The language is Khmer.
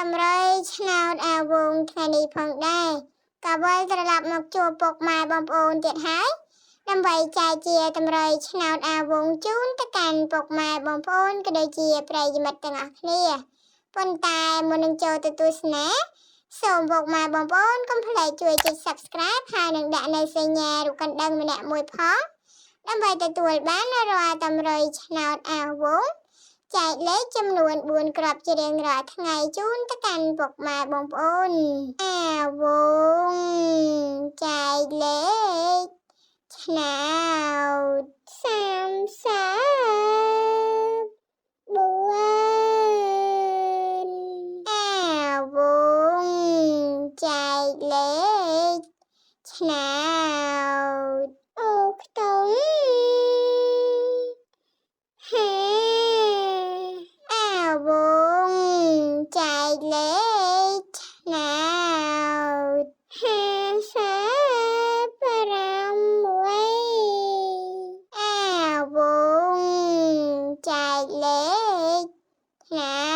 តម្រុយឆ្នោតអាវងថ្ងៃនេះផងដែរក៏វិលត្រឡប់មកជួបពុកម៉ែបងប្អូនទៀតហើយដើម្បីចែកជាតម្រុយឆ្នោតអាវងជូនទៅកាន់ពុកម៉ែបងប្អូនក៏ដូចជាប្រិយមិត្តទាំងអស់គ្នាប៉ុន្តែមុននឹងចូលទៅទស្សនាសូមពុកម៉ែបងប្អូនកុំភ្លេចជួយចុច Subscribe ហើយនឹងដាក់នៅសញ្ញារូបកណ្ដឹងម្នាក់មួយផងដើម្បីទទួលបានរាល់តម្រុយឆ្នោតអាវងចែកលេខចំនួន4គ្រាប់ជារៀងរាល់ថ្ងៃជូនទៅកាន់ពុកម៉ែបងប្អូនអាវងចែកលេខឆ្នោត34អាវងចែកលេខឆ្នោតអូខ្ទង់អាវងចែកលេខឆ្នោត56អាវងចែកលេខឆ្នោ